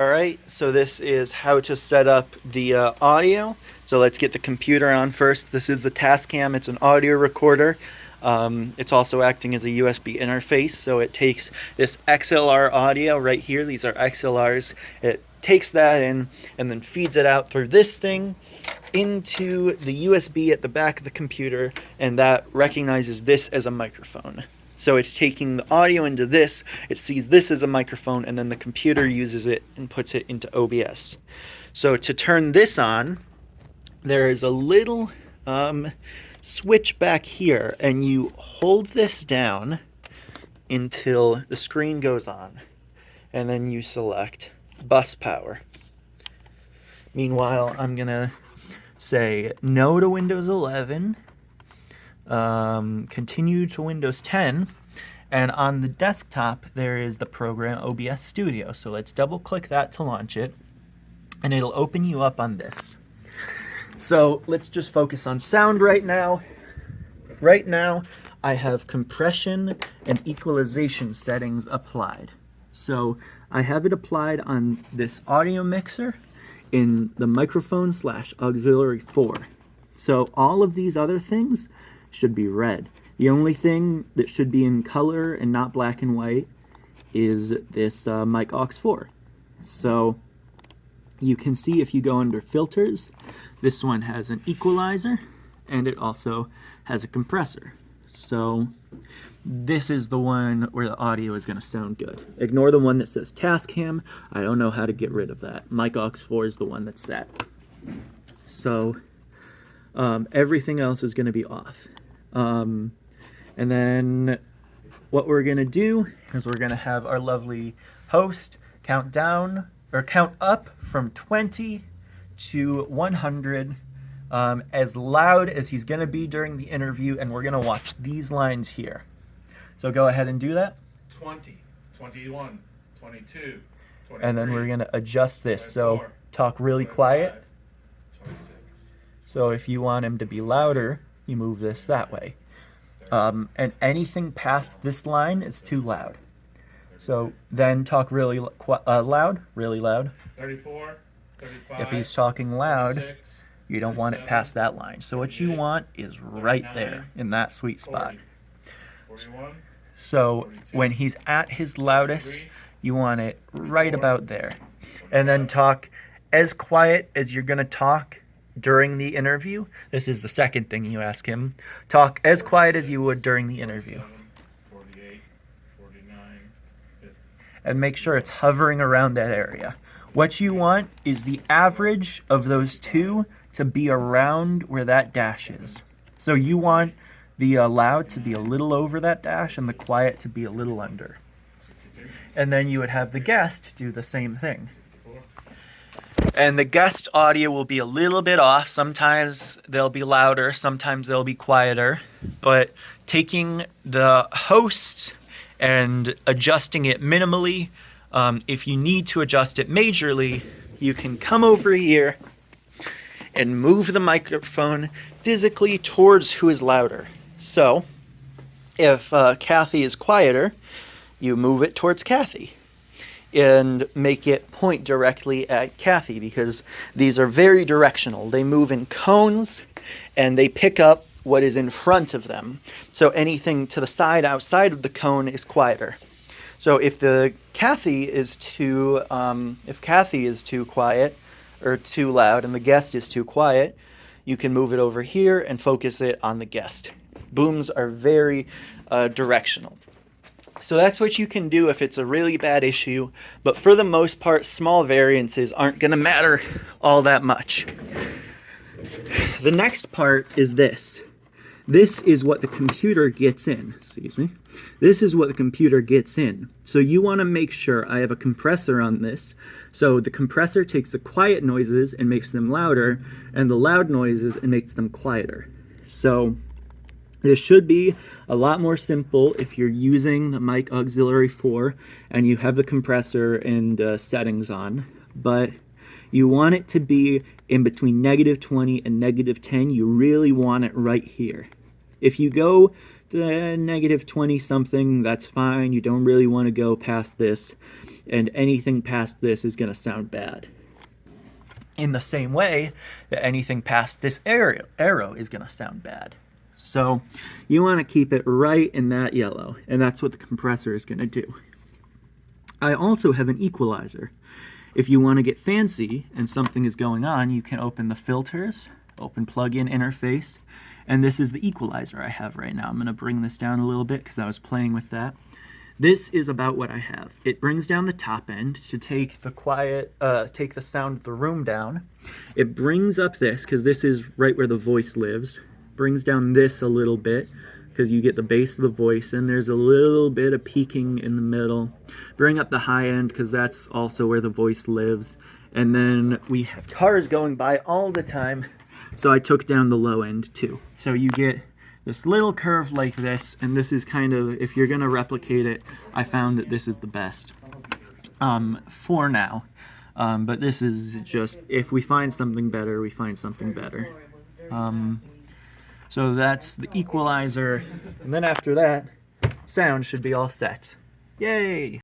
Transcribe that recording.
All right, so this is how to set up the audio. So let's get the computer on first. This is the Tascam. It's an audio recorder. It's also acting as a USB interface, so it takes this XLR audio right here. These are XLRs. It takes that in and then feeds it out through this thing into the USB at the back of the computer, and that recognizes this as a microphone. So it's taking the audio into this, it sees this as a microphone, and then the computer uses it and puts it into OBS. So to turn this on, there is a little switch back here, and you hold this down until the screen goes on, and then you select bus power. Meanwhile, I'm gonna say no to Windows 11, continue to Windows 10, and on the desktop there is the program OBS Studio. So let's double click that to launch it, and it'll open you up on this. So let's just focus on sound right now. Right now I have compression and equalization settings applied. So I have it applied on this audio mixer in the microphone / auxiliary 4. So all of these other things should be red. The only thing that should be in color and not black and white is this mic aux 4. So you can see if you go under filters, this one has an equalizer and it also has a compressor. So this is the one where the audio is going to sound good. Ignore the one that says Tascam. I don't know how to get rid of that. Mic aux 4 is the one that's set. So everything else is going to be off. And then what we're going to do is we're going to have our lovely host count down or count up from 20 to 100 as loud as he's going to be during the interview, and we're going to watch these lines here. So go ahead and do that. 20, 21, 22, 23. And then we're going to adjust this. 24, so talk really 25, quiet. 26, So if you want him to be louder, you move this that way. And anything past this line is too loud. So then talk really loud, really loud. 34, 35. If he's talking loud, 36, you don't want it past that line. So what you want is right there in that sweet spot. 41, So when he's at his loudest, you want it right about there. And then talk as quiet as you're going to talk during the interview. This is the second thing you ask him. Talk as quiet as you would during the interview. 48, 49, 50. And make sure it's hovering around that area. What you want is the average of those two to be around where that dash is. So you want the loud to be a little over that dash and the quiet to be a little under. 62, And then you would have the guest do the same thing. And the guest audio will be a little bit off. Sometimes they'll be louder, sometimes they'll be quieter. But taking the host and adjusting it minimally, if you need to adjust it majorly, you can come over here and move the microphone physically towards who is louder. So if Kathy is quieter, you move it towards Kathy and make it point directly at Kathy, because these are very directional. They move in cones and they pick up what is in front of them. So anything to the side outside of the cone is quieter. So if Kathy is too quiet or too loud and the guest is too quiet, you can move it over here and focus it on the guest. Booms are very directional. So that's what you can do if it's a really bad issue, but for the most part, small variances aren't going to matter all that much. The next part is this. This is what the computer gets in. Excuse me. This is what the computer gets in. So you want to make sure, I have a compressor on this, so the compressor takes the quiet noises and makes them louder, and the loud noises and makes them quieter. So this should be a lot more simple if you're using the mic auxiliary 4 and you have the compressor and settings on, but you want it to be in between -20 and -10. You really want it right here. If you go negative 20 something, that's fine. You don't really want to go past this, and anything past this is going to sound bad. In the same way that anything past this arrow is going to sound bad. So you want to keep it right in that yellow, and that's what the compressor is going to do. I also have an equalizer. If you want to get fancy and something is going on, you can open the filters, open plug-in interface, and this is the equalizer I have right now. I'm going to bring this down a little bit because I was playing with that. This is about what I have. It brings down the top end to take the sound of the room down. It brings up this, because this is right where the voice lives. Brings down this a little bit, because you get the bass of the voice, and there's a little bit of peaking in the middle. Bring up the high end, because that's also where the voice lives. And then we have cars going by all the time, so I took down the low end too. So you get this little curve like this, and this is kind of, if you're going to replicate it, I found that this is the best for now. But this is just, if we find something better, we find something better. So that's the equalizer, and then after that, sound should be all set. Yay!